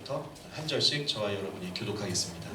1절부터 한 절씩 저와 여러분이 교독하겠습니다.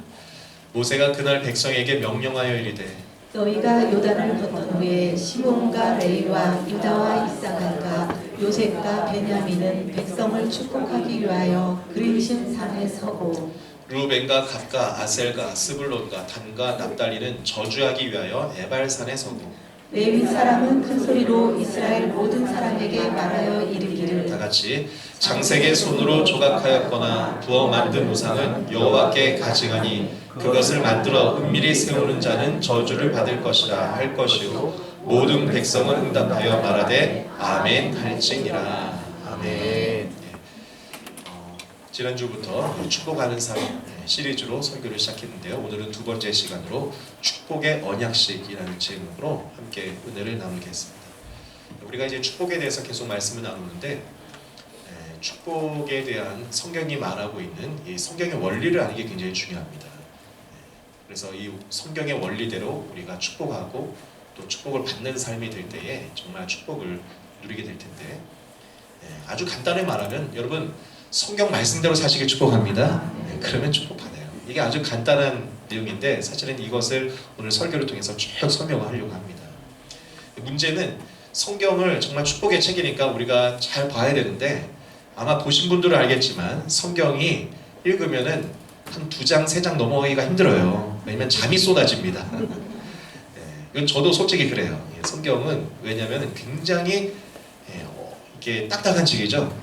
모세가 그날 백성에게 명령하여 이르되 너희가 요단을 건넌 후에 시몬과 레위와 유다와 이사갈과 요셉과 베냐민은 백성을 축복하기 위하여 그리신 산에 서고 루벤과 갓과 아셀과 스불론과 단과 납달리는 저주하기 위하여 에발산에 서고 레위 사람은 큰 소리로 이스라엘 모든 사람에게 말하여 이르기를 다같이 장색의 손으로 조각하였거나 부어 만든 우상은 여호와께 가증하니 그것을 만들어 은밀히 세우는 자는 저주를 받을 것이라 할 것이요 모든 백성은 응답하여 말하되 아멘 할지니라. 아멘. 지난주부터 축복하는 삶 시리즈로 설교를 시작했는데요. 오늘은 두 번째 시간으로 축복의 언약식이라는 제목으로 함께 은혜를 나누겠습니다. 우리가 이제 축복에 대해서 계속 말씀을 나누는데 축복에 대한 성경이 말하고 있는 이 성경의 원리를 아는 게 굉장히 중요합니다. 그래서 이 성경의 원리대로 우리가 축복하고 또 축복을 받는 삶이 될 때에 정말 축복을 누리게 될 텐데 아주 간단히 말하면 여러분 성경 말씀대로 사시길 축복합니다. 그러면 축복받아요. 이게 아주 간단한 내용인데 사실은 이것을 오늘 설교를 통해서 쭉 설명을 하려고 합니다. 문제는 성경을 정말 축복의 책이니까 우리가 잘 봐야 되는데 아마 보신 분들은 알겠지만 성경이 읽으면은 한 2장, 3장 넘어가기가 힘들어요. 왜냐면 잠이 쏟아집니다. 이건 저도 솔직히 그래요. 성경은 왜냐면 굉장히 이게 딱딱한 책이죠.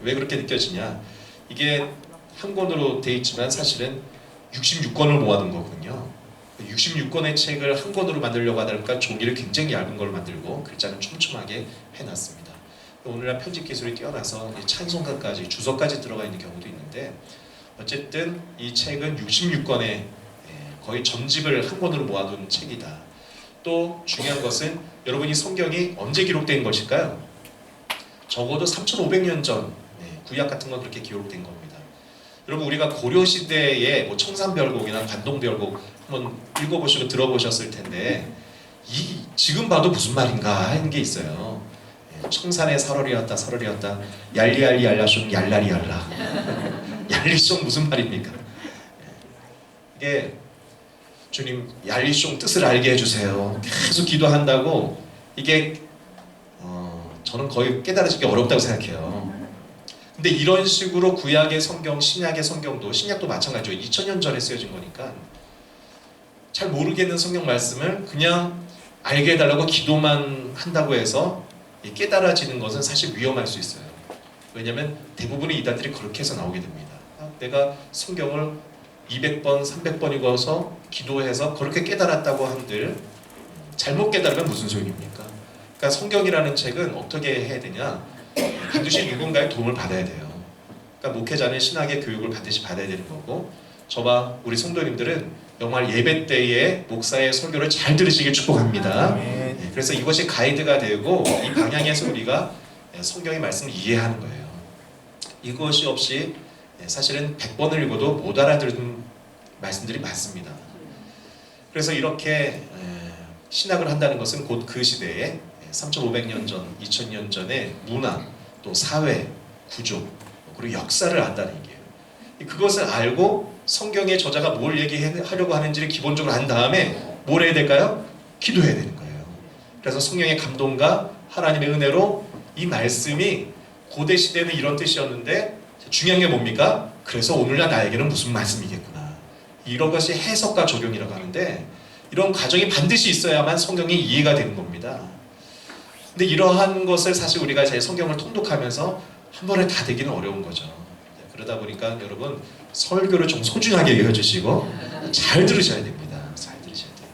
왜 그렇게 느껴지냐? 이게 한 권으로 돼 있지만 사실은 66권을 모아둔 거거든요. 66권의 책을 한 권으로 만들려고 하다니까 종이를 굉장히 얇은 걸 만들고 글자는 촘촘하게 해놨습니다. 오늘날 편집 기술이 뛰어나서 찬송가까지 주석까지 들어가 있는 경우도 있는데 어쨌든 이 책은 66권의 거의 전집을 한 권으로 모아둔 책이다. 또 중요한 것은 여러분이 성경이 언제 기록된 것일까요? 적어도 3,500년 전 구약 같은 건 그렇게 기록된 겁니다. 여러분 우리가 고려 시대의 뭐 청산별곡이나 관동별곡 한번 읽어보시고 들어보셨을 텐데 지금 봐도 무슨 말인가 하는 게 있어요. 청산의 살얼이었다 살얼이었다 얄리얄리 얄라숑 얄라리 얄라 얄리숑 무슨 말입니까? 이게 주님 얄리숑 뜻을 알게 해주세요. 계속 기도한다고 이게 저는 거의 깨달아지기 어렵다고 생각해요. 근데 이런 식으로 구약의 성경, 신약의 성경도 신약도 마찬가지죠. 2000년 전에 쓰여진 거니까 잘 모르겠는 성경 말씀을 그냥 알게 해달라고 기도만 한다고 해서 깨달아지는 것은 사실 위험할 수 있어요. 왜냐하면 대부분의 이단들이 그렇게 해서 나오게 됩니다. 내가 성경을 200번, 300번 읽어서 기도해서 그렇게 깨달았다고 한들 잘못 깨달으면 무슨 소용입니까? 그러니까 성경이라는 책은 어떻게 해야 되냐? 반드시 누군가의 도움을 받아야 돼요. 그러니까 목회자는 신학의 교육을 반드시 받아야 되는 거고 저와 우리 성도님들은 정말 예배 때에 목사의 설교를 잘 들으시길 축복합니다. 그래서 이것이 가이드가 되고 이 방향에서 우리가 성경의 말씀을 이해하는 거예요. 이것이 없이 사실은 100번을 읽어도 못 알아들은 말씀들이 많습니다. 그래서 이렇게 신학을 한다는 것은 곧 그 시대에 3,500년 전, 2000년 전의 문화, 또 사회, 구조, 그리고 역사를 안다는 얘기예요. 그것을 알고 성경의 저자가 뭘 얘기하려고 하는지를 기본적으로 안 다음에 뭘 해야 될까요? 기도해야 되는 거예요. 그래서 성령의 감동과 하나님의 은혜로 이 말씀이 고대 시대는 이런 뜻이었는데 중요한 게 뭡니까? 그래서 오늘날 나에게는 무슨 말씀이겠구나. 이런 것이 해석과 적용이라고 하는데 이런 과정이 반드시 있어야만 성경이 이해가 되는 겁니다. 근데 이러한 것을 사실 우리가 제 성경을 통독하면서 한 번에 다 되기는 어려운 거죠. 그러다 보니까 여러분 설교를 좀 소중하게 읽어주시고 잘 들으셔야 됩니다. 잘 들으셔야 돼요.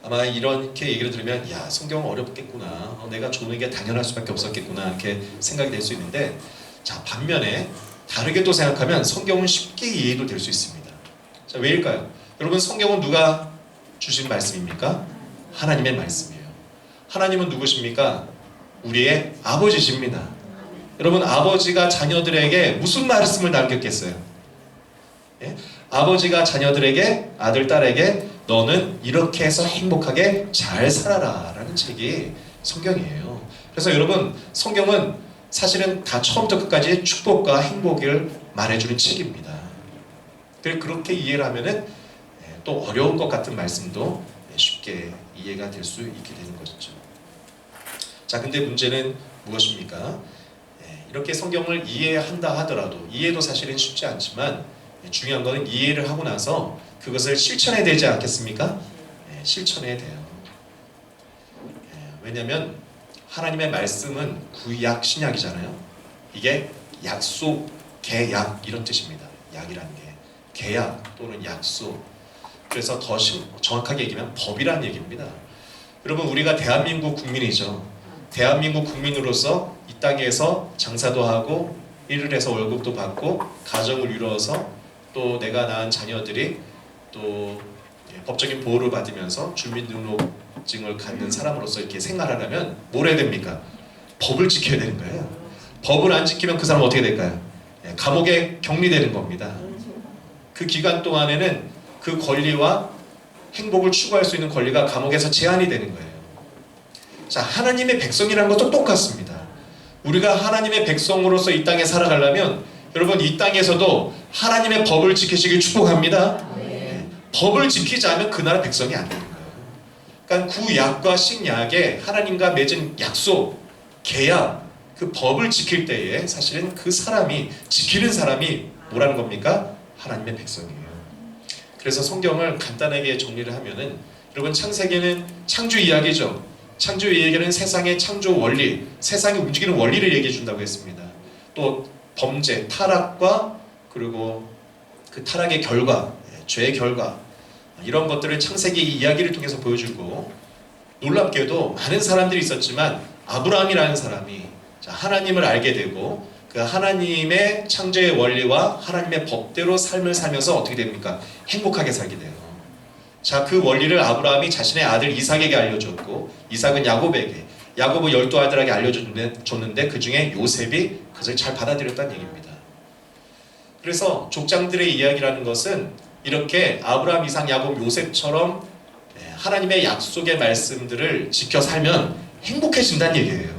아마 이렇게 얘기를 들으면 야 성경은 어렵겠구나. 내가 좋은 게 당연할 수밖에 없었겠구나 이렇게 생각이 될 수 있는데 자 반면에 다르게 또 생각하면 성경은 쉽게 이해도 될 수 있습니다. 자 왜일까요? 여러분 성경은 누가 주신 말씀입니까? 하나님의 말씀이에요. 하나님은 누구십니까? 우리의 아버지십니다. 여러분 아버지가 자녀들에게 무슨 말씀을 남겼겠어요? 예? 아버지가 자녀들에게 아들, 딸에게 너는 이렇게 해서 행복하게 잘 살아라 라는 책이 성경이에요. 그래서 여러분 성경은 사실은 다 처음부터 끝까지 축복과 행복을 말해주는 책입니다. 그렇게 이해를 하면은 또 어려운 것 같은 말씀도 쉽게 이해가 될 수 있게 되는 것이죠. 자, 근데 문제는 무엇입니까? 이렇게 성경을 이해한다 하더라도, 이해도 사실은 쉽지 않지만 중요한 것은 이해를 하고 나서 그것을 실천해야 되지 않겠습니까? 실천해야 돼요. 왜냐하면 하나님의 말씀은 구약, 신약이잖아요. 이게 약속, 계약 이런 뜻입니다. 약이라는 게 계약 또는 약속. 그래서 더 정확하게 얘기하면 법이라는 얘기입니다. 여러분, 우리가 대한민국 국민이죠. 대한민국 국민으로서 이 땅에서 장사도 하고 일을 해서 월급도 받고 가정을 이루어서 또 내가 낳은 자녀들이 또 법적인 보호를 받으면서 주민등록증을 갖는 사람으로서 이렇게 생활하려면 뭘 해야 됩니까? 법을 지켜야 되는 거예요. 법을 안 지키면 그 사람 어떻게 될까요? 감옥에 격리되는 겁니다. 그 기간 동안에는 그 권리와 행복을 추구할 수 있는 권리가 감옥에서 제한이 되는 거예요. 자, 하나님의 백성이라는 것도 똑같습니다. 우리가 하나님의 백성으로서 이 땅에 살아가려면 여러분, 이 땅에서도 하나님의 법을 지키시길 축복합니다. 법을 지키지 않으면 그 나라 백성이 안 되는 거예요. 그러니까 구약과 신약에 하나님과 맺은 약속, 계약, 그 법을 지킬 때에 사실은 그 사람이, 지키는 사람이 뭐라는 겁니까? 하나님의 백성이에요. 그래서 성경을 간단하게 정리를 하면은, 여러분, 창세기는 창조 이야기죠. 창조 이야기는 세상의 창조 원리, 세상이 움직이는 원리를 얘기해 준다고 했습니다. 또 범죄, 타락과 그리고 그 타락의 결과, 죄의 결과, 이런 것들을 창세기 이야기를 통해서 보여주고, 놀랍게도 많은 사람들이 있었지만 아브라함이라는 사람이 하나님을 알게 되고 그 하나님의 창조의 원리와 하나님의 법대로 삶을 살면서 어떻게 됩니까? 행복하게 살게 돼요. 자, 그 원리를 아브라함이 자신의 아들 이삭에게 알려줬고, 이삭은 야곱에게, 야곱은 12아들에게 알려줬는데 그 중에 요셉이 그것을 잘 받아들였다는 얘기입니다. 그래서 족장들의 이야기라는 것은 이렇게 아브라함, 이삭, 야곱, 요셉처럼 하나님의 약속의 말씀들을 지켜 살면 행복해진다는 얘기예요.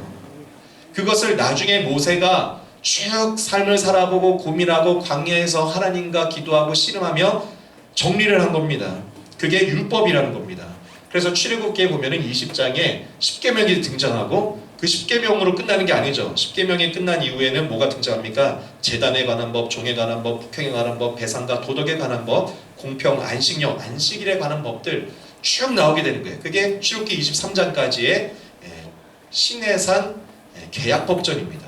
그것을 나중에 모세가 쭉 삶을 살아보고 고민하고 광야에서 하나님과 기도하고 씨름하며 정리를 한 겁니다. 그게 율법이라는 겁니다. 그래서 출애굽기에 보면은 20장에 10계명이 등장하고 그 10계명으로 끝나는 게 아니죠. 10계명이 끝난 이후에는 뭐가 등장합니까? 제단에 관한 법, 종에 관한 법, 북행에 관한 법, 배상과 도덕에 관한 법, 공평, 안식령, 안식일에 관한 법들 쭉 나오게 되는 거예요. 그게 출애굽기 23장까지의 시내산 계약법전입니다.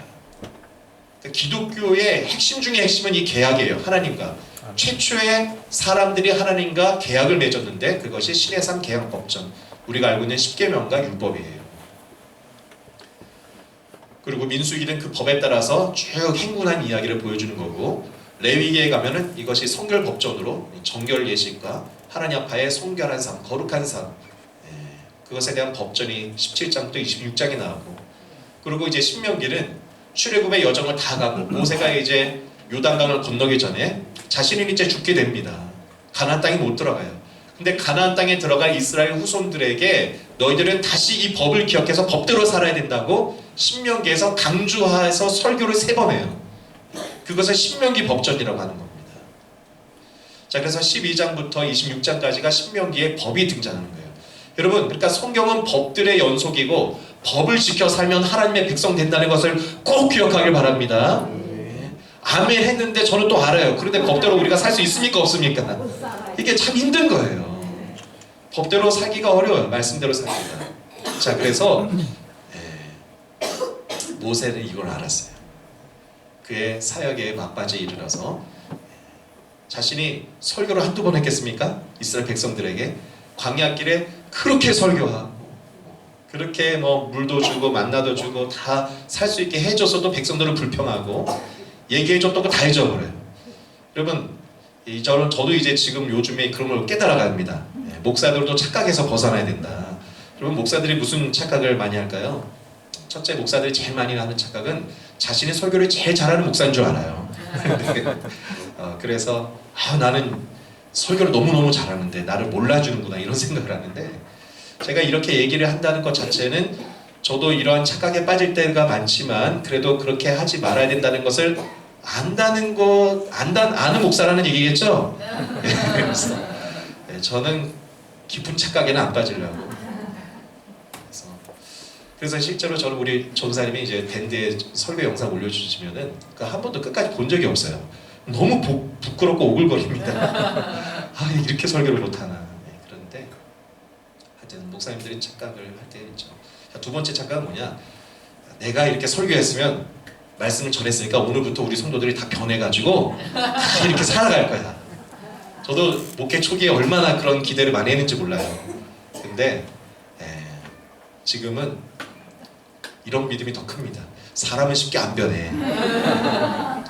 기독교의 핵심 중의 핵심은 이 계약이에요. 하나님과 최초의 사람들이 하나님과 계약을 맺었는데 그것이 시내산 계약법전, 우리가 알고 있는 10계명과 율법이에요. 그리고 민수기는 그 법에 따라서 쭉 행군한 이야기를 보여주는 거고, 레위기에 가면은 이것이 성결법전으로 정결 예식과 하나님 앞에 성결한 삶, 거룩한 삶, 그것에 대한 법전이 17장부터 26장에 나오고, 그리고 이제 신명기는 출애굽의 여정을 다 가고 모세가 이제 요단강을 건너기 전에 자신은 이제 죽게 됩니다. 가나안 땅에 못 들어가요. 근데 가나안 땅에 들어갈 이스라엘 후손들에게 너희들은 다시 이 법을 기억해서 법대로 살아야 된다고 신명기에서 강조해서 설교를 3번 해요. 그것을 신명기 법전이라고 하는 겁니다. 자, 그래서 12장부터 26장까지가 신명기의 법이 등장하는 거예요. 여러분, 그러니까 성경은 법들의 연속이고 법을 지켜 살면 하나님의 백성 된다는 것을 꼭 기억하길 바랍니다. 아멘 했는데 저는 또 알아요. 그런데 법대로 우리가 살 수 있습니까? 없습니까? 이게 참 힘든 거예요. 법대로 살기가 어려워요. 말씀대로 살기가. 자, 그래서 모세는 이걸 알았어요. 그의 사역에 막바지에 이르러서 자신이 설교를 한두 번 했겠습니까? 이스라엘 백성들에게 광야길에 그렇게 설교하고 그렇게 뭐 물도 주고 만나도 주고 다 살 수 있게 해줘서도 백성들은 불평하고 얘기해줬던 거 다 잊어버려요. 여러분, 저도 이제 지금 요즘에 그런 걸 깨달아갑니다. 목사들도 착각해서 벗어나야 된다. 여러분, 목사들이 무슨 착각을 많이 할까요? 첫째, 목사들이 제일 많이 하는 착각은 자신의 설교를 제일 잘하는 목사인 줄 알아요. 그래서 나는 설교를 너무너무 잘하는데 나를 몰라주는구나 이런 생각을 하는데, 제가 이렇게 얘기를 한다는 것 자체는 저도 이러한 착각에 빠질 때가 많지만 그래도 그렇게 하지 말아야 된다는 것을 아는 목사라는 얘기겠죠? 그래서 저는 깊은 착각에는 안 빠지려고. 그래서 실제로 저는 우리 전사님이 이제 밴드에 설교 영상 올려주시면은 한 번도 끝까지 본 적이 없어요. 너무 부끄럽고 오글거립니다. 아, 이렇게 설교를 못하나. 그런데 하여튼 목사님들이 착각을 할 때 있죠. 자, 두 번째 착각은 뭐냐? 내가 이렇게 설교했으면 말씀을 전했으니까 오늘부터 우리 성도들이 다 변해가지고 다 이렇게 살아갈 거야. 저도 목회 초기에 얼마나 그런 기대를 많이 했는지 몰라요. 근데 지금은 이런 믿음이 더 큽니다. 사람은 쉽게 안 변해.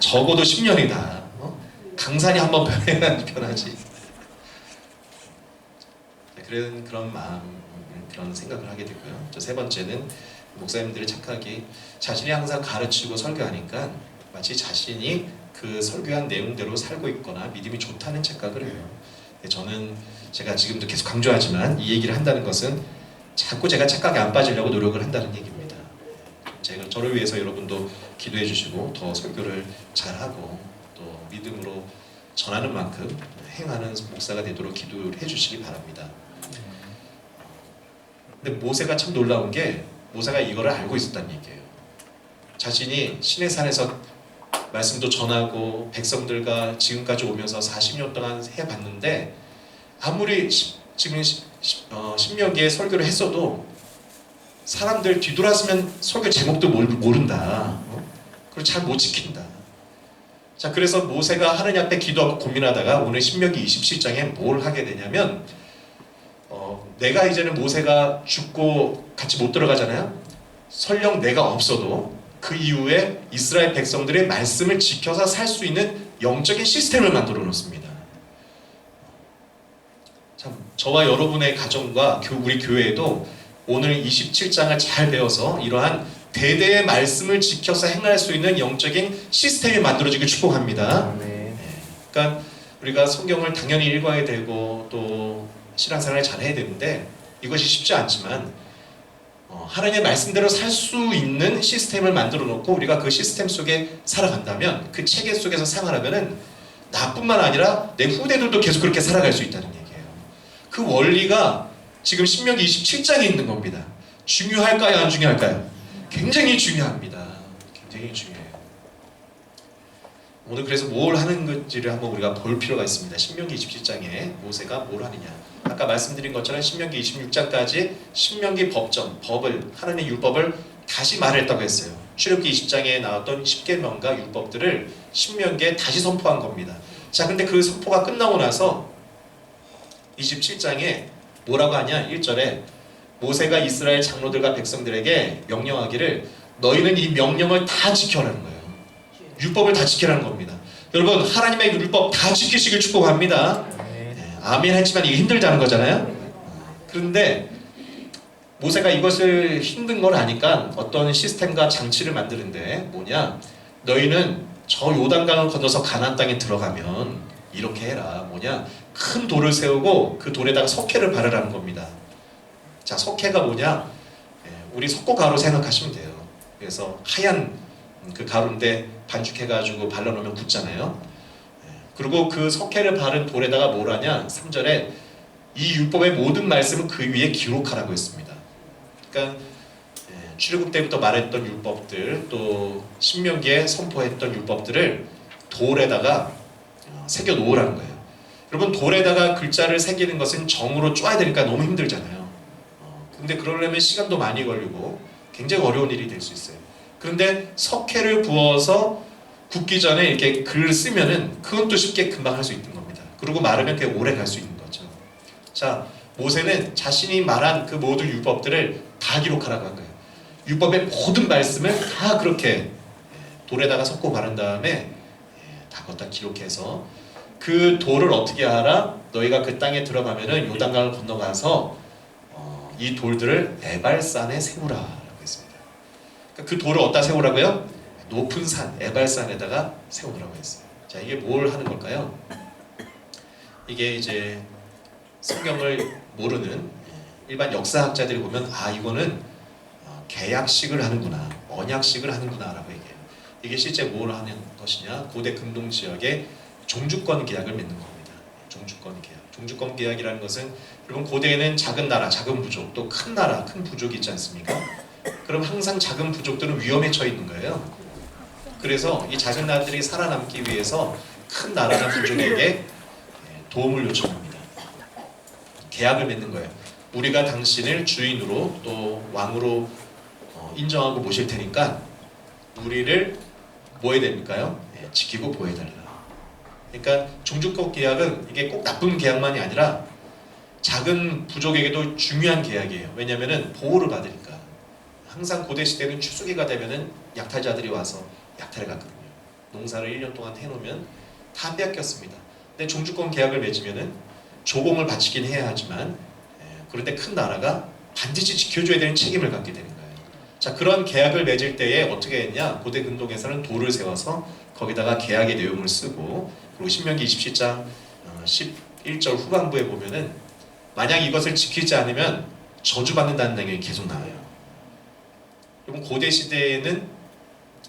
적어도 10년이다. 강산이 한번 변해야지 변하지. 그런 마음, 그런 생각을 하게 되고요. 또 세 번째는 목사님들의 착각이 자신이 항상 가르치고 설교하니까 마치 자신이 그 설교한 내용대로 살고 있거나 믿음이 좋다는 착각을 해요. 저는 제가 지금도 계속 강조하지만 이 얘기를 한다는 것은 자꾸 제가 착각에 안 빠지려고 노력을 한다는 얘기입니다. 제가 저를 위해서 여러분도 기도해 주시고 더 설교를 잘하고 또 믿음으로 전하는 만큼 행하는 목사가 되도록 기도를 해주시기 바랍니다. 근데 모세가 참 놀라운 게 모세가 이거를 알고 있었다는 얘기예요. 자신이 시내 산에서 말씀도 전하고 백성들과 지금까지 오면서 40년 동안 해봤는데 아무리 지금 신명기에 설교를 했어도 사람들 뒤돌아서면 설교 제목도 모른다. 그리고 잘 못 지킨다. 자, 그래서 모세가 하느님 앞에 기도하고 고민하다가 오늘 신명기 27장에 뭘 하게 되냐면 내가 이제는 모세가 죽고 같이 못 들어가잖아요. 설령 내가 없어도 그 이후에 이스라엘 백성들의 말씀을 지켜서 살 수 있는 영적인 시스템을 만들어 놓습니다. 참, 저와 여러분의 가정과 우리 교회에도 오늘 27장을 잘 배워서 이러한 대대의 말씀을 지켜서 행할 수 있는 영적인 시스템이 만들어지길 축복합니다. 그러니까 우리가 성경을 당연히 읽어야 되고 또 신앙생활을 잘 해야 되는데 이것이 쉽지 않지만 하나님의 말씀대로 살 수 있는 시스템을 만들어 놓고 우리가 그 시스템 속에 살아간다면 그 체계 속에서 생활하면은 나뿐만 아니라 내 후대들도 계속 그렇게 살아갈 수 있다는 얘기예요. 그 원리가 지금 신명기 27장에 있는 겁니다. 중요할까요? 안 중요할까요? 굉장히 중요합니다. 굉장히 중요해요. 오늘 그래서 뭘 하는 건지를 한번 우리가 볼 필요가 있습니다. 신명기 27장에 모세가 뭘 하느냐. 아까 말씀드린 것처럼 신명기 26장까지 신명기 법을 하나님의 율법을 다시 말했다고 했어요. 출애굽기 20장에 나왔던 10계명과 율법들을 신명기에 다시 선포한 겁니다. 자, 근데 그 선포가 끝나고 나서 27장에 뭐라고 하냐. 1절에 모세가 이스라엘 장로들과 백성들에게 명령하기를 너희는 이 명령을 다 지켜라는 거예요. 율법을 다 지키라는 겁니다. 여러분, 하나님의 율법 다 지키시길 축복합니다. 아멘 했지만 이게 힘들다는 거잖아요. 그런데 모세가 이것을 힘든 걸 아니까 어떤 시스템과 장치를 만드는데 뭐냐, 너희는 저 요단강을 건너서 가나안 땅에 들어가면 이렇게 해라. 뭐냐, 큰 돌을 세우고 그 돌에다가 석회를 바르라는 겁니다. 자, 석회가 뭐냐, 우리 석고가루 생각하시면 돼요. 그래서 하얀 그 가루인데 반죽해가지고 발라놓으면 굳잖아요. 그리고 그 석회를 바른 돌에다가 뭘 하냐, 3절에 이 율법의 모든 말씀을 그 위에 기록하라고 했습니다. 그러니까 출애굽 때부터 말했던 율법들, 또 신명기에 선포했던 율법들을 돌에다가 새겨 놓으라는 거예요. 여러분, 돌에다가 글자를 새기는 것은 정으로 쪼아야 되니까 너무 힘들잖아요. 근데 그러려면 시간도 많이 걸리고 굉장히 어려운 일이 될 수 있어요. 그런데 석회를 부어서 굳기 전에 이렇게 글을 쓰면은 그건 또 쉽게 금방 할 수 있는 겁니다. 그리고 마르면 꽤 오래 갈 수 있는 거죠. 자, 모세는 자신이 말한 그 모든 율법들을 다 기록하라고 한 거예요. 율법의 모든 말씀을 다 그렇게 돌에다가 섞고 바른 다음에 다 걷다 기록해서 그 돌을 어떻게 하라? 너희가 그 땅에 들어가면은 요단강을 건너가서 이 돌들을 에발산에 세우라. 그 돌을 어디다 세우라고요? 높은 산, 에발산에다가 세우라고 했어요. 자, 이게 뭘 하는 걸까요? 이게 이제 성경을 모르는 일반 역사학자들이 보면 이거는 계약식을 하는구나, 언약식을 하는구나라고 얘기해요. 이게 실제 뭘 하는 것이냐? 고대 근동 지역의 종주권 계약을 맺는 겁니다. 종주권 계약. 종주권 계약이라는 것은 여러분 고대에는 작은 나라, 작은 부족, 또 큰 나라, 큰 부족이 있지 않습니까? 그럼 항상 작은 부족들은 위험에 처해 있는 거예요. 그래서 이 작은 나라들이 살아남기 위해서 큰 나라나 부족에게 도움을 요청합니다. 계약을 맺는 거예요. 우리가 당신을 주인으로 또 왕으로 인정하고 모실 테니까 우리를 뭐 해야 됩니까요? 지키고 보호해달라. 그러니까 종주권 계약은 이게 꼭 나쁜 계약만이 아니라 작은 부족에게도 중요한 계약이에요. 왜냐하면 보호를 받으니까. 항상 고대 시대는 추수기가 되면은 약탈자들이 와서 약탈을 갔거든요. 농사를 1년 동안 해놓으면 다 빼앗겼습니다. 근데 종주권 계약을 맺으면은 조공을 바치긴 해야 하지만 그런데 큰 나라가 반드시 지켜줘야 되는 책임을 갖게 되는 거예요. 자, 그런 계약을 맺을 때에 어떻게 했냐? 고대 근동에서는 돌을 세워서 거기다가 계약의 내용을 쓰고, 그리고 신명기 27장 11절 후반부에 보면은 만약 이것을 지키지 않으면 저주받는다는 내용이 계속 나와요. 여러분 고대 시대에는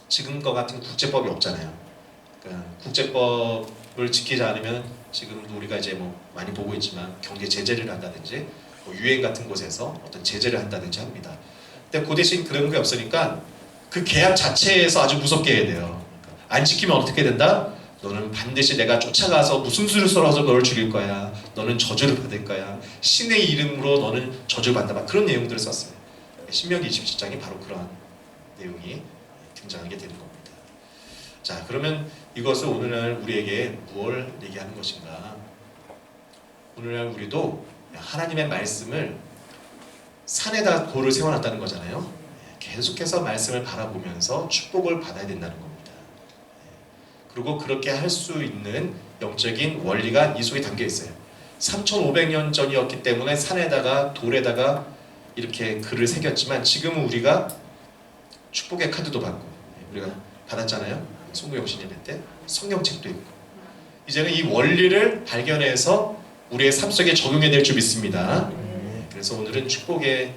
지금과 같은 국제법이 없잖아요. 그러니까 국제법을 지키지 않으면 지금도 우리가 이제 뭐 많이 보고 있지만 경제 제재를 한다든지 뭐 유엔 같은 곳에서 어떤 제재를 한다든지 합니다. 근데 고대 시대는 그런 게 없으니까 그 계약 자체에서 아주 무섭게 해야 돼요. 그러니까 안 지키면 어떻게 된다? 너는 반드시 내가 쫓아가서 무슨 수를 써서 너를 죽일 거야. 너는 저주를 받을 거야. 신의 이름으로 너는 저주를 받는다. 그런 내용들을 썼어요. 신명기 27장이 바로 그러한 내용이 등장하게 되는 겁니다. 자, 그러면 이것을 오늘날 우리에게 무엇을 얘기하는 것인가? 오늘날 우리도 하나님의 말씀을 산에다 돌을 세워놨다는 거잖아요. 계속해서 말씀을 바라보면서 축복을 받아야 된다는 겁니다. 그리고 그렇게 할 수 있는 영적인 원리가 이 속에 담겨 있어요. 3,500년 전이었기 때문에 산에다가 돌에다가 이렇게 글을 새겼지만 지금은 우리가 축복의 카드도 받고 우리가 받았잖아요. 송구영신 예배 때 성경책도 있고 이제는 이 원리를 발견해서 우리의 삶 속에 적용해야 될 줄 믿습니다. 그래서 오늘은 축복을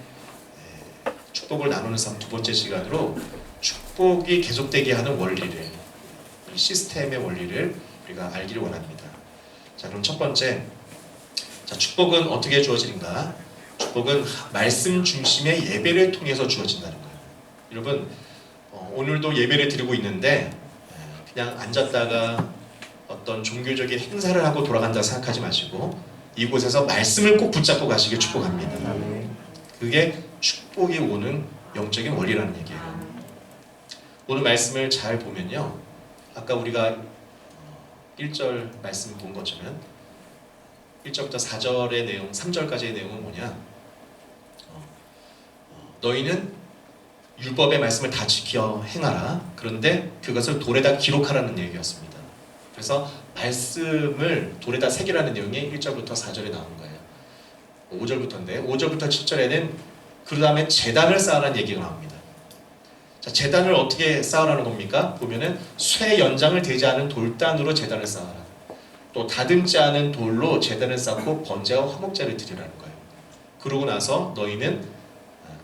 나누는 삶 두 번째 시간으로 축복이 계속되게 하는 원리를, 이 시스템의 원리를 우리가 알기를 원합니다. 자, 그럼 첫 번째, 자, 축복은 어떻게 주어지는가? 축복은 말씀 중심의 예배를 통해서 주어진다는 거예요. 여러분 오늘도 예배를 드리고 있는데 그냥 앉았다가 어떤 종교적인 행사를 하고 돌아간다 생각하지 마시고 이곳에서 말씀을 꼭 붙잡고 가시길 축복합니다. 그게 축복이 오는 영적인 원리라는 얘기예요. 오늘 말씀을 잘 보면요, 아까 우리가 1절 말씀 본 것처럼 1절부터 4절의 내용, 3절까지의 내용은 뭐냐? 너희는 율법의 말씀을 다 지켜 행하라. 그런데 그것을 돌에다 기록하라는 얘기였습니다. 그래서 말씀을 돌에다 새기라는 내용이 1절부터 4절에 나온 거예요. 5절부터인데 5절부터 7절에는 그 다음에 제단을 쌓으라는 얘기가 나옵니다. 자, 제단을 어떻게 쌓으라는 겁니까? 보면은 쇠 연장을 대지 않은 돌단으로 제단을 쌓아라. 또 다듬지 않은 돌로 제단을 쌓고 번제와 화목제를 드리라는 거예요. 그러고 나서 너희는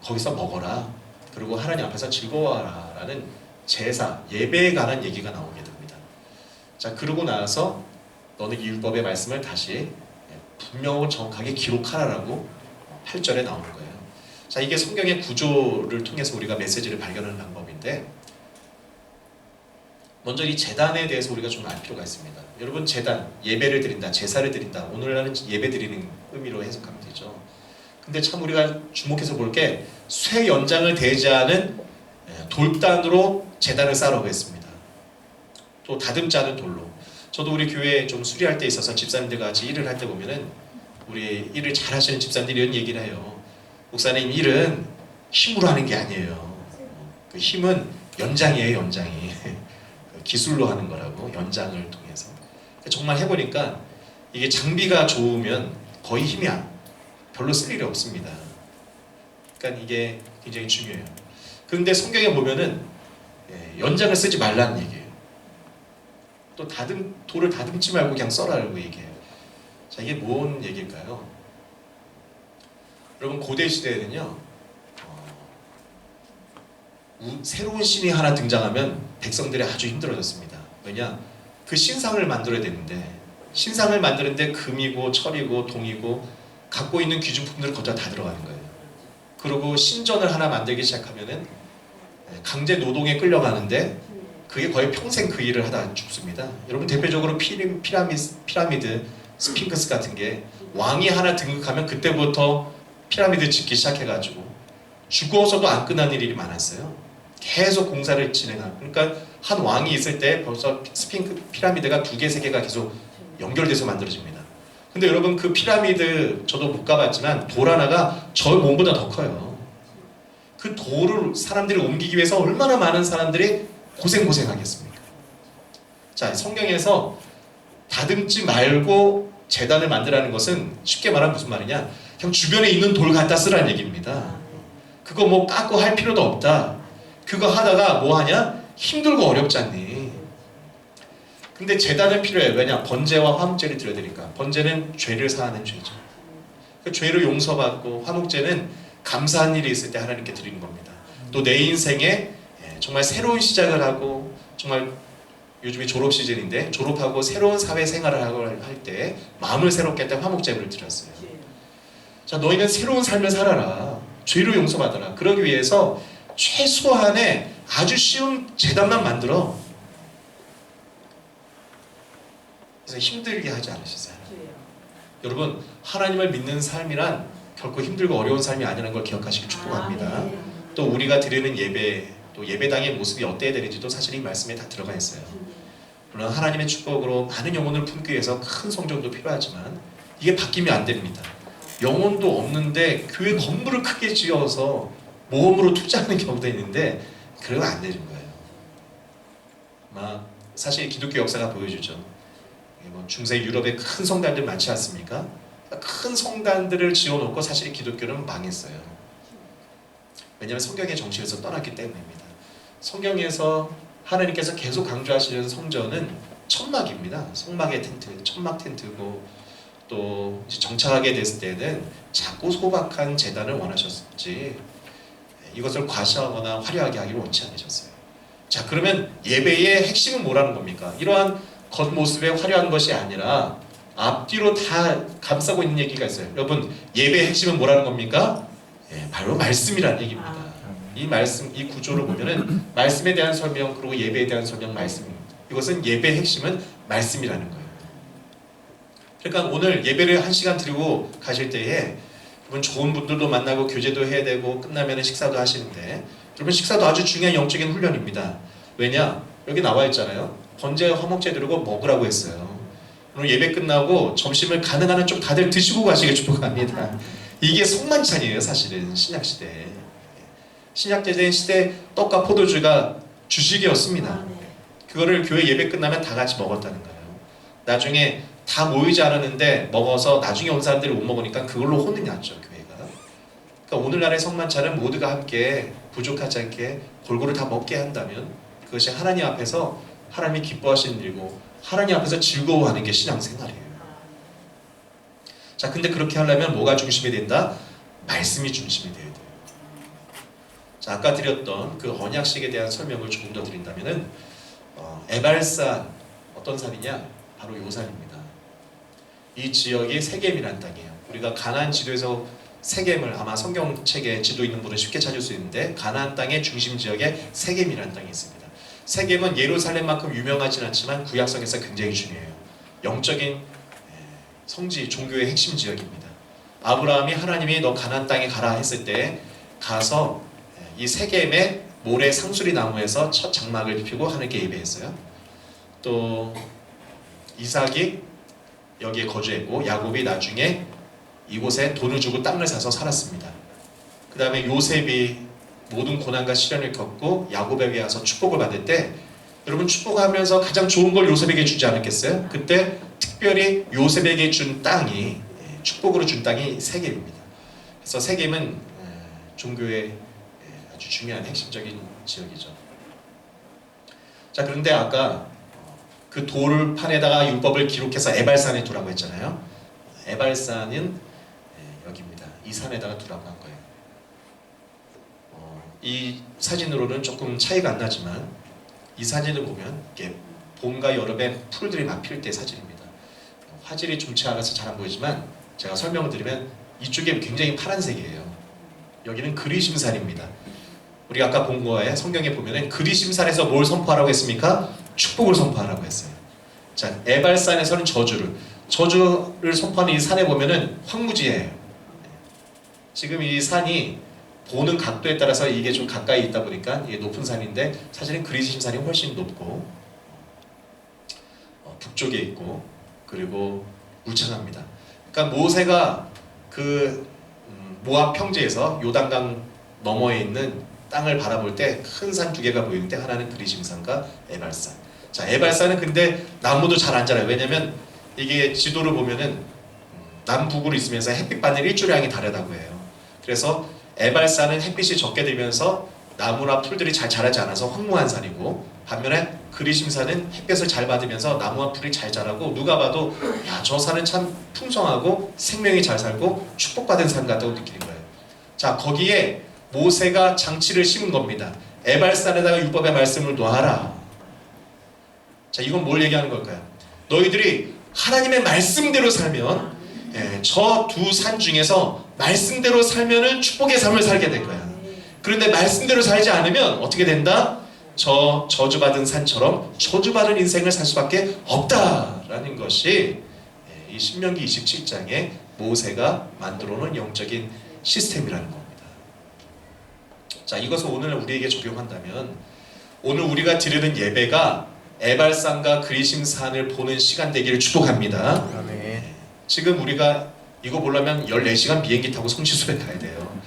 거기서 먹어라. 그리고 하나님 앞에서 즐거워하라 라는 제사, 예배에 관한 얘기가 나오게 됩니다. 자, 그러고 나서 너는 이 율법의 말씀을 다시 분명하고 정확하게 기록하라라고 8절에 나오는 거예요. 자, 이게 성경의 구조를 통해서 우리가 메시지를 발견하는 방법인데, 먼저 이 제단에 대해서 우리가 좀 알 필요가 있습니다. 여러분, 제단, 예배를 드린다, 제사를 드린다, 오늘날은 예배 드리는 의미로 해석하면 되죠. 근데 참 우리가 주목해서 볼 게 쇠 연장을 대지 않은 돌단으로 제단을 쌓으라고 했습니다. 또 다듬지 않은 돌로. 저도 우리 교회에 좀 수리할 때 있어서 집사님들과 같이 일을 할 때 보면은 우리 일을 잘 하시는 집사님들이 이런 얘기를 해요. 목사님, 일은 힘으로 하는 게 아니에요. 그 힘은 연장이에요, 연장이. 기술로 하는 거라고, 연장을 통해서. 정말 해보니까 이게 장비가 좋으면 거의 힘이 별로 쓸 일이 없습니다. 그러니까 이게 굉장히 중요해요. 그런데 성경에 보면은 연장을 쓰지 말라는 얘기예요. 또 돌을 다듬지 말고 그냥 써라라고 얘기해요. 자, 이게 뭔 얘기일까요? 여러분, 고대 시대에는요, 새로운 신이 하나 등장하면 백성들이 아주 힘들어졌습니다. 왜냐? 그 신상을 만들어야 되는데 신상을 만드는데 금이고 철이고 동이고 갖고 있는 귀중품들을 거기다 다 들어가는 거예요. 그리고 신전을 하나 만들기 시작하면은 강제 노동에 끌려가는데 그게 거의 평생 그 일을 하다 죽습니다. 여러분 대표적으로 피라미드, 스핑크스 같은 게 왕이 하나 등극하면 그때부터 피라미드 짓기 시작해가지고 죽어서도 안 끝난 일이 많았어요. 계속 공사를 진행하고 그러니까 한 왕이 있을 때 벌써 피라미드가 2개, 3개가 계속 연결돼서 만들어집니다. 근데 여러분 그 피라미드 저도 못 가봤지만 돌 하나가 저 몸보다 더 커요. 그 돌을 사람들이 옮기기 위해서 얼마나 많은 사람들이 고생하겠습니까? 자, 성경에서 다듬지 말고 제단을 만들라는 것은 쉽게 말하면 무슨 말이냐? 그냥 주변에 있는 돌 갖다 쓰라는 얘기입니다. 그거 뭐 깎고 할 필요도 없다. 그거 하다가 뭐 하냐? 힘들고 어렵지 않니? 근데 제단은 필요해요. 왜냐? 번제와 화목제를 드려야 되니까. 번제는 죄를 사하는 죄죠. 그 죄를 용서받고 화목제는 감사한 일이 있을 때 하나님께 드리는 겁니다. 또 내 인생에 정말 새로운 시작을 하고 정말 요즘이 졸업 시즌인데 졸업하고 새로운 사회생활을 하고 할 때 마음을 새롭게 할 때 화목제를 드렸어요. 자, 너희는 새로운 삶을 살아라. 죄를 용서받아라. 그러기 위해서 최소한의 아주 쉬운 제단만 만들어. 그래서 힘들게 하지 않으셨어요. 여러분 하나님을 믿는 삶이란 결코 힘들고 어려운 삶이 아니라는 걸 기억하시길 축복합니다. 또 우리가 드리는 예배 또 예배당의 모습이 어때야 되는지도 사실 이 말씀에 다 들어가 있어요. 물론 하나님의 축복으로 많은 영혼을 품기 위해서 큰 성전도 필요하지만 이게 바뀌면 안 됩니다. 영혼도 없는데 교회 건물을 크게 지어서 모험으로 투자하는 경우도 있는데 그러면 안 되는 거예요. 사실 기독교 역사가 보여주죠. 뭐 중세 유럽에 큰 성당들 많지 않습니까? 큰 성당들을 지어놓고 사실 기독교는 망했어요. 왜냐하면 성경의 정신에서 떠났기 때문입니다. 성경에서 하나님께서 계속 강조하시는 성전은 천막입니다. 성막의 텐트, 천막 텐트고 또 정착하게 됐을 때는 작고 소박한 제단을 원하셨지 이것을 과시하거나 화려하게 하기를 원치 않으셨어요. 자, 그러면 예배의 핵심은 뭐라는 겁니까? 이러한 겉모습에 화려한 것이 아니라 앞뒤로 다 감싸고 있는 얘기가 있어요. 여러분 예배의 핵심은 뭐라는 겁니까? 바로 말씀이라는 얘기입니다. 이 말씀, 이 구조를 보면은 말씀에 대한 설명 그리고 예배에 대한 설명 말씀입니다. 이것은 예배의 핵심은 말씀이라는 거예요. 그러니까 오늘 예배를 1시간 드리고 가실 때에 여러분 좋은 분들도 만나고 교제도 해야 되고 끝나면 식사도 하시는데 여러분 식사도 아주 중요한 영적인 훈련입니다. 왜냐? 여기 나와 있잖아요. 번제 화목제 드리고 먹으라고 했어요. 오늘 예배 끝나고 점심을 가능한 한 좀 다들 드시고 가시길 축복합니다. 이게 성만찬이에요. 사실은 신약시대 신약제된 시대 떡과 포도주가 주식이었습니다. 그거를 교회 예배 끝나면 다 같이 먹었다는 거예요. 나중에 다 모이지 않았는데 먹어서 나중에 온 사람들이 못 먹으니까 그걸로 혼이 났죠. 교회가. 그러니까 오늘날의 성만찬은 모두가 함께 부족하지 않게 골고루 다 먹게 한다면 그것이 하나님 앞에서 하나님이 기뻐하시는 일이고 하나님 앞에서 즐거워하는 게 신앙생활이에요. 자, 근데 그렇게 하려면 뭐가 중심이 된다? 말씀이 중심이 돼야 돼요. 자, 아까 드렸던 그 언약식에 대한 설명을 조금 더 드린다면은 에발산 어떤 산이냐? 바로 요 산입니다. 이 지역이 세겜이라는 땅이에요. 우리가 가나안 지도에서 세겜을 아마 성경책에 지도 있는 분은 쉽게 찾을 수 있는데 가나안 땅의 중심 지역에 세겜이라는 땅이 있습니다. 세겜은 예루살렘만큼 유명하진 않지만 구약성에서 굉장히 중요해요. 영적인 성지, 종교의 핵심 지역입니다. 아브라함이 하나님이 너 가나안 땅에 가라 했을 때 가서 이 세겜의 모래 상수리 나무에서 첫 장막을 펴고 하나님께 예배했어요. 또 이삭이 여기에 거주했고 야곱이 나중에 이곳에 돈을 주고 땅을 사서 살았습니다. 그 다음에 요셉이 모든 고난과 시련을 겪고 야곱에게 와서 축복을 받을 때 여러분 축복하면서 가장 좋은 걸 요셉에게 주지 않았겠어요? 그때 특별히 요셉에게 준 땅이 축복으로 준 땅이 세겜입니다. 그래서 세겜은 종교의 아주 중요한 핵심적인 지역이죠. 자, 그런데 아까 그 돌판에다가 율법을 기록해서 에발산에 두라고 했잖아요. 에발산은 여기입니다. 이 산에다가 두라고 한 거예요. 이 사진으로는 조금 차이가 안 나지만 이 사진을 보면 이게 봄과 여름에 풀들이 막 필 때 사진입니다. 화질이 좋지 않아서 잘 안 보이지만 제가 설명을 드리면 이쪽에 굉장히 파란색이에요. 여기는 그리심산입니다. 우리가 아까 본 거에 성경에 보면은 그리심산에서 뭘 선포하라고 했습니까? 축복을 선포하라고 했어요. 자, 에발산에서는 저주를 선포하는 이 산에 보면은 황무지예요. 지금 이 산이 보는 각도에 따라서 이게 좀 가까이 있다 보니까 이게 높은 산인데 사실은 그리심산이 훨씬 높고 북쪽에 있고 그리고 울창합니다. 그러니까 모세가 그 모압 평지에서 요단강 너머에 있는 땅을 바라볼 때 큰 산 두 개가 보이는데 하나는 그리심산과 에발산. 자, 에발산은 근데 나무도 잘 안 자라요. 왜냐면 이게 지도를 보면은 남북으로 있으면서 햇빛 받는 일조량이 다르다고 해요. 그래서 에발산은 햇빛이 적게 들면서 나무나 풀들이 잘 자라지 않아서 황무한 산이고, 반면에 그리심산은 햇볕을 잘 받으면서 나무와 풀이 잘 자라고 누가 봐도 야, 저 산은 참 풍성하고 생명이 잘 살고 축복받은 산 같다고 느끼는 거예요. 자, 거기에 모세가 장치를 심은 겁니다. 에발산에다가 율법의 말씀을 놓아라. 자, 이건 뭘 얘기하는 걸까요? 너희들이 하나님의 말씀대로 살면 저 두 산 중에서 말씀대로 살면은 축복의 삶을 살게 될 거야. 그런데 말씀대로 살지 않으면 어떻게 된다? 저 저주받은 산처럼 저주받은 인생을 살 수밖에 없다라는 것이 이 신명기 27장에 모세가 만들어 놓은 영적인 시스템이라는 겁니다. 자, 이것을 오늘 우리에게 적용한다면 오늘 우리가 드리는 예배가 에발산과 그리심산을 보는 시간 되기를 축복합니다. 아멘. 지금 우리가 이거 보려면 14시간 비행기 타고 성지순례 가야 돼요.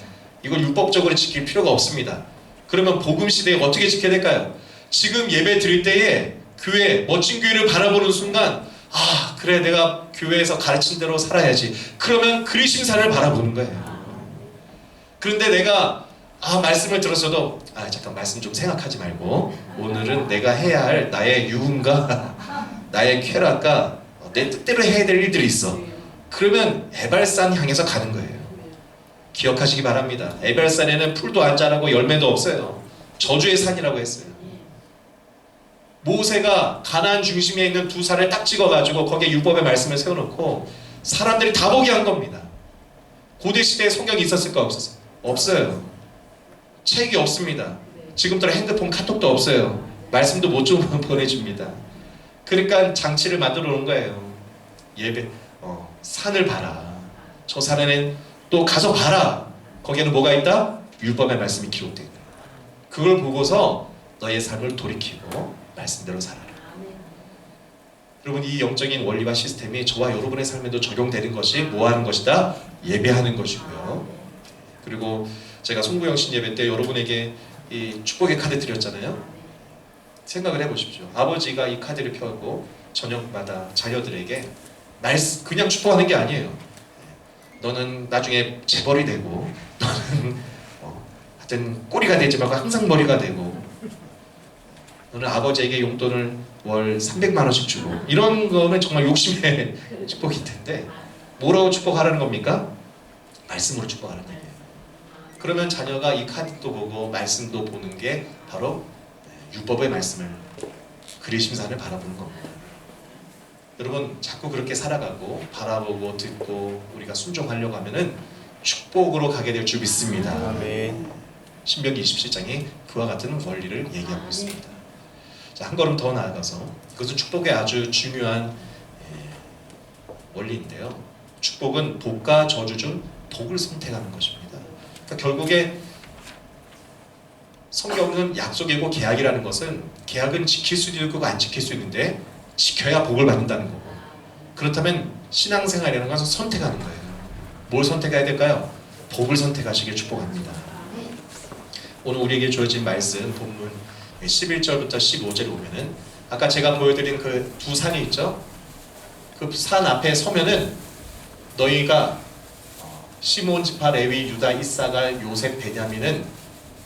이걸 율법적으로 지킬 필요가 없습니다. 그러면 복음 시대에 어떻게 지켜야 될까요? 지금 예배 드릴 때에 교회, 멋진 교회를 바라보는 순간 아, 그래, 내가 교회에서 가르친 대로 살아야지. 그러면 그리심산을 바라보는 거예요. 그런데 내가 말씀을 들었어도 잠깐 말씀 좀 생각하지 말고 오늘은 내가 해야 할 나의 유흥과 나의 쾌락과 내 뜻대로 해야 될 일들이 있어. 그러면 에발산 향해서 가는 거예요. 기억하시기 바랍니다. 에발산에는 풀도 안 자라고 열매도 없어요. 저주의 산이라고 했어요. 모세가 가나안 중심에 있는 두 산을 딱 찍어가지고 거기에 율법의 말씀을 세워놓고 사람들이 다 보게 한 겁니다. 고대 시대에 성경이 있었을까 없었어요? 없어요. 책이 없습니다. 지금처럼 핸드폰 카톡도 없어요. 말씀도 못 좀 보내줍니다. 그러니까 장치를 만들어 놓은 거예요. 예배, 산을 봐라. 저 산에는 또 가서 봐라. 거기에는 뭐가 있다? 율법의 말씀이 기록되어 있다. 그걸 보고서 너의 삶을 돌이키고 말씀대로 살아라. 여러분, 이 영적인 원리와 시스템이 저와 여러분의 삶에도 적용되는 것이 뭐 하는 것이다? 예배하는 것이고요. 그리고 제가 송구영 신예배 때 여러분에게 이 축복의 카드 드렸잖아요. 생각을 해보십시오. 아버지가 이 카드를 펴고 저녁마다 자녀들에게 그냥 축복하는 게 아니에요. 너는 나중에 재벌이 되고, 너는 하여튼 꼬리가 되지 말고 항상 머리가 되고, 너는 아버지에게 용돈을 월 300만 원씩 주고, 이런 거는 정말 욕심의 축복일 텐데 뭐라고 축복하라는 겁니까? 말씀으로 축복하라는 거예요. 그러면 자녀가 이 카드도 보고 말씀도 보는 게 바로 율법의 말씀을, 그리심산을 바라보는 겁니다. 여러분, 자꾸 그렇게 살아가고 바라보고 듣고 우리가 순종하려고 하면은 축복으로 가게 될 줄 믿습니다. 아멘. 신명기 27장이 그와 같은 원리를 얘기하고 있습니다. 자, 한 걸음 더 나아가서 이것은 축복의 아주 중요한 원리인데요. 축복은 복과 저주 중 복을 선택하는 것입니다. 그러니까 결국에 성경은 약속이고 계약이라는 것은 계약은 지킬 수도 있고 안 지킬 수 있는데 지켜야 복을 받는다는 거고, 그렇다면 신앙생활이라는 것은 선택하는 거예요. 뭘 선택해야 될까요? 복을 선택하시길 축복합니다. 오늘 우리에게 주어진 말씀 본문 11절부터 15절에 보면은 아까 제가 보여드린 그 두 산이 있죠? 그 산 앞에 서면은 너희가 시몬, 지파, 레위, 유다, 이사갈, 요셉, 베냐민은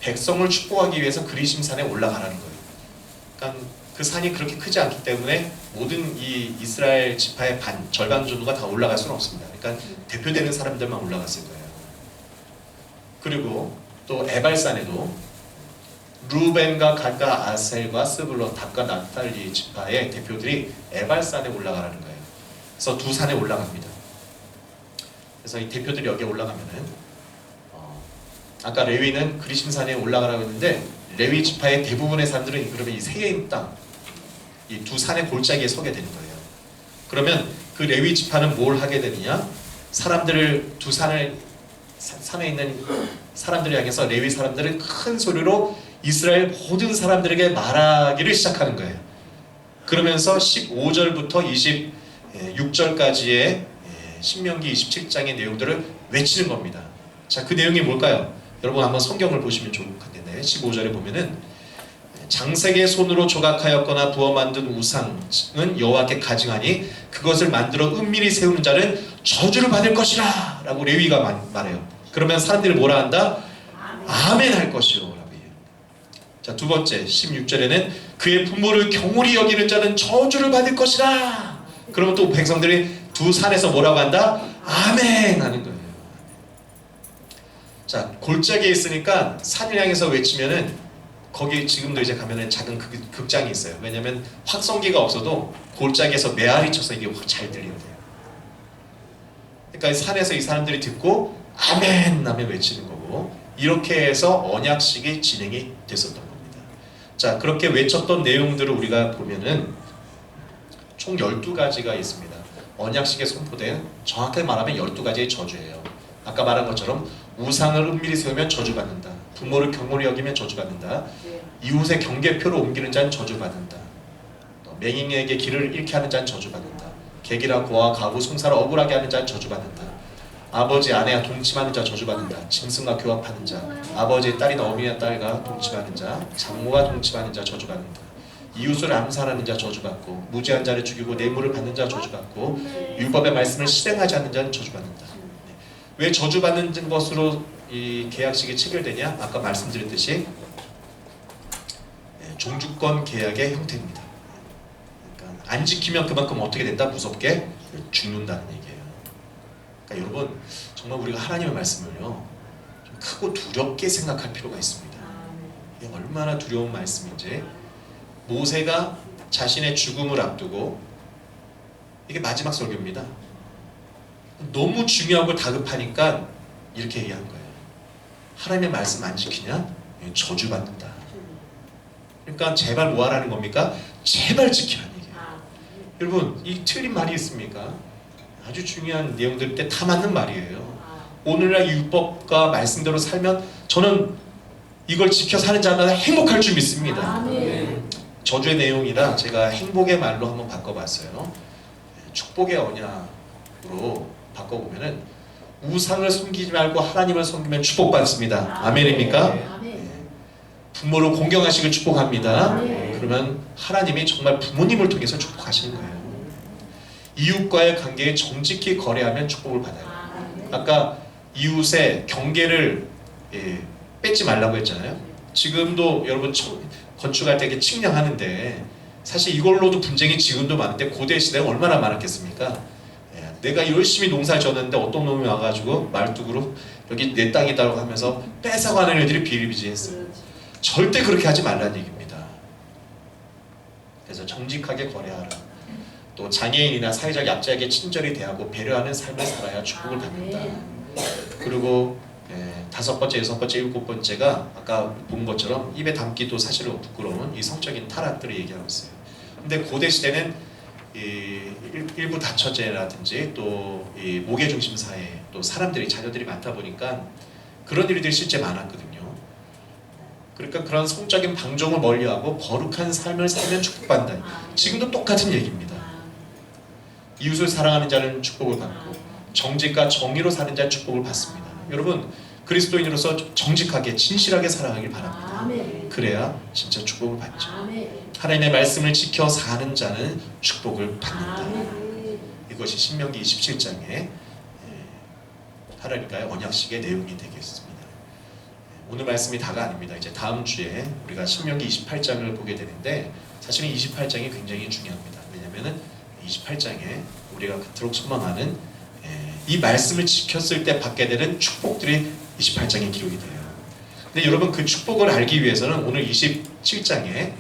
백성을 축복하기 위해서 그리심산에 올라가라는 거예요. 그러니까 그 산이 그렇게 크지 않기 때문에 모든 이 이스라엘 지파의 절반 정도가 다 올라갈 수는 없습니다. 그러니까 대표되는 사람들만 올라갔을 거예요. 그리고 또 에발산에도 루벤과 gad과 아셀과 스불론, 닷과 naphtali 지파의 대표들이 에발산에 올라가라는 거예요. 그래서 두 산에 올라갑니다. 그래서 이 대표들이 여기에 올라가면은 아까 레위는 그리심산에 올라가라고 했는데 레위 지파의 대부분의 사람들은 그러면 이 세겜 땅, 이 두 산의 골짜기에 서게 되는 거예요. 그러면 그 레위 지파는 뭘 하게 되느냐? 사람들을 두 산에 있는 사람들을 향해서 레위 사람들은 큰 소리로 이스라엘 모든 사람들에게 말하기를 시작하는 거예요. 그러면서 15절부터 26절까지의 신명기 27장의 내용들을 외치는 겁니다. 자, 그 내용이 뭘까요? 여러분 한번 성경을 보시면 좋겠는데 15절에 보면은 장색의 손으로 조각하였거나 부어 만든 우상은 여호와께 가증하니 그것을 만들어 은밀히 세우는 자는 저주를 받을 것이라 라고 레위가 말해요. 그러면 사람들이 뭐라 한다? 아멘 할 것이요 라고 해요. 자, 두 번째 16절에는 그의 부모를 경홀히 여기는 자는 저주를 받을 것이라. 그러면 또 백성들이 두 산에서 뭐라고 한다? 아멘 하는 거예요. 자, 골짜기에 있으니까 산을 향해서 외치면은 거기 지금도 이제 가면은 작은 극장이 있어요. 왜냐면 확성기가 없어도 골짜기에서 메아리 쳐서 이게 확 잘 들린대요. 그러니까 산에서 이 사람들이 듣고 아멘 아멘 외치는 거고, 이렇게 해서 언약식이 진행이 됐었던 겁니다. 자, 그렇게 외쳤던 내용들을 우리가 보면은 총 12가지가 있습니다. 언약식에 선포된, 정확하게 말하면 12가지의 저주예요. 아까 말한 것처럼 우상을 은밀히 세우면 저주받는다. 부모를 경홀히 여기면 저주받는다. 이웃의 경계표를 옮기는 자는 저주받는다. 맹인에게 길을 잃게 하는 자는 저주받는다. 객이라 고아 가부 송사를 억울하게 하는 자는 저주받는다. 아버지 아내와 동침하는 자 저주받는다. 짐승과 교합하는 자, 아버지의 딸이나 어미의 딸과 동침하는 자, 장모와 동침하는 자 저주받는다. 이웃을 암살하는 자 저주받고, 무죄한 자를 죽이고 뇌물을 받는 자 저주받고, 율법의 말씀을 실행하지 않는 자는 저주받는다. 왜 저주받는 것으로 이 계약식이 체결되냐? 아까 말씀드렸듯이 종주권 계약의 형태입니다. 그러니까 안 지키면 그만큼 어떻게 된다? 무섭게 죽는다는 얘기예요. 그러니까 여러분, 정말 우리가 하나님의 말씀을요 좀 크고 두렵게 생각할 필요가 있습니다. 이게 얼마나 두려운 말씀인지. 모세가 자신의 죽음을 앞두고, 이게 마지막 설교입니다. 너무 중요한 걸 다급하니까 이렇게 얘기한 거예요. 하나님의 말씀 안 지키냐? 저주받는다. 그러니까 제발 뭐 하라는 겁니까? 제발 지키라는 얘기예요. 여러분, 이 틀린 말이 있습니까? 아주 중요한 내용들 때 다 맞는 말이에요. 오늘날 율법과 말씀대로 살면 저는 이걸 지켜 사는 자마다 행복할 줄 믿습니다. 저주의 내용이라 제가 행복의 말로 한번 바꿔봤어요. 축복의 언약으로 바꿔보면은 우상을 섬기지 말고 하나님을 섬기면 축복받습니다. 아멘입니까? 부모를 공경하시길 축복합니다. 그러면 하나님이 정말 부모님을 통해서 축복하시는 거예요. 이웃과의 관계에 정직히 거래하면 축복을 받아요. 아까 이웃의 경계를 뺏지 말라고 했잖아요. 지금도 여러분 건축할 때 이렇게 측량하는데 사실 이걸로도 분쟁이 지금도 많은데 고대 시대에 얼마나 많았겠습니까? 내가 열심히 농사 지었는데 어떤 놈이 와가지고 말뚝으로 여기 내 땅이다라고 하면서 뺏어가는 애들이 비일비재했어요. 절대 그렇게 하지 말라는 얘기입니다. 그래서 정직하게 거래하라. 또 장애인이나 사회적 약자에게 친절히 대하고 배려하는 삶을 살아야 축복을 받는다. 그리고 5번째, 6번째, 7번째가 아까 본 것처럼 입에 담기도 사실은 부끄러운 이 성적인 타락들을 얘기하고 있어요. 근데 고대 시대는 일부 다처제라든지 또 이 모계 중심 사회, 또 사람들이 자녀들이 많다 보니까 그런 일들이 실제 많았거든요. 그러니까 그런 성적인 방종을 멀리하고 거룩한 삶을 살면 축복받는다. 지금도 똑같은 얘기입니다. 이웃을 사랑하는 자는 축복을 받고 정직과 정의로 사는 자는 축복을 받습니다. 여러분, 그리스도인으로서 정직하게 진실하게 살아가길 바랍니다. 그래야 진짜 축복을 받죠. 하나님의 말씀을 지켜 사는 자는 축복을 받는다. 이것이 신명기 27장의 하나님과의 언약식의 내용이 되겠습니다. 오늘 말씀이 다가 아닙니다. 이제 다음 주에 우리가 신명기 28장을 보게 되는데, 사실은 28장이 굉장히 중요합니다. 왜냐하면 28장에 우리가 그토록 소망하는 이 말씀을 지켰을 때 받게 되는 축복들이 28장에 기록이 돼요. 근데 여러분 그 축복을 알기 위해서는 오늘 27장에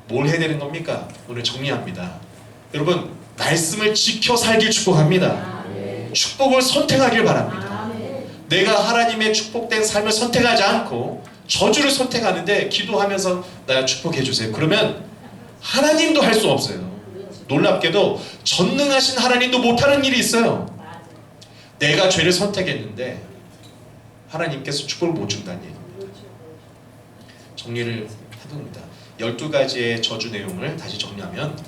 뭘 해야 되는 겁니까? 오늘 정리합니다. 여러분 말씀을 지켜 살길 축복합니다. 축복을 선택하길 바랍니다. 내가 하나님의 축복된 삶을 선택하지 않고 저주를 선택하는데 기도하면서 나 축복해 주세요. 그러면 하나님도 할 수 없어요. 놀랍게도 전능하신 하나님도 못하는 일이 있어요. 내가 죄를 선택했는데 하나님께서 축복을 못 준다는 얘기입니다. 정리를 해봅니다. 12가지의 저주 내용을 다시 정리하면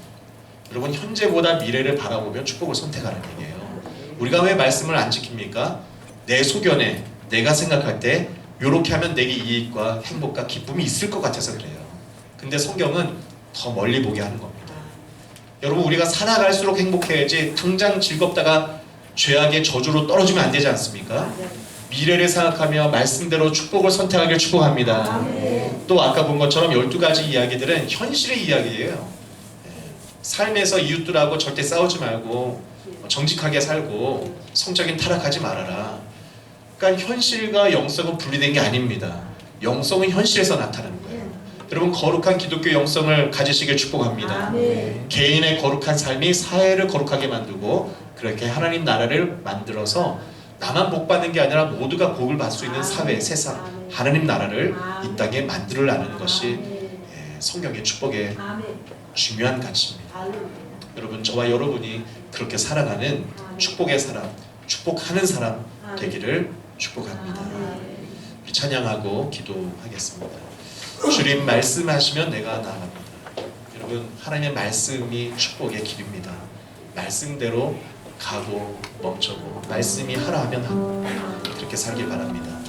여러분 현재보다 미래를 바라보며 축복을 선택하는 얘기예요. 우리가 왜 말씀을 안 지킵니까? 내 소견에 내가 생각할 때 이렇게 하면 내게 이익과 행복과 기쁨이 있을 것 같아서 그래요. 근데 성경은 더 멀리 보게 하는 겁니다. 여러분 우리가 살아갈수록 행복해야지 당장 즐겁다가 죄악의 저주로 떨어지면 안 되지 않습니까? 미래를 생각하며 말씀대로 축복을 선택하길 축복합니다. 또 아까 본 것처럼 12가지 이야기들은 현실의 이야기예요. 삶에서 이웃들하고 절대 싸우지 말고 정직하게 살고 성적인 타락하지 말아라. 그러니까 현실과 영성은 분리된 게 아닙니다. 영성은 현실에서 나타나는 거예요. 여러분 거룩한 기독교 영성을 가지시길 축복합니다. 개인의 거룩한 삶이 사회를 거룩하게 만들고 그렇게 하나님 나라를 만들어서 나만 복 받는 게 아니라 모두가 복을 받을 수 있는 사회, 세상, 하나님 나라를 이 땅에 만들어내는 것이 성경의 축복의 중요한 가치입니다. 여러분 저와 여러분이 그렇게 살아가는 축복의 사람, 축복하는 사람 되기를 축복합니다. 우리 찬양하고 기도하겠습니다. 주님 말씀하시면 내가 나갑니다. 여러분 하나님의 말씀이 축복의 길입니다. 말씀대로 가고 멈춰고 말씀이 하라 하면 하고 그렇게 살길 바랍니다.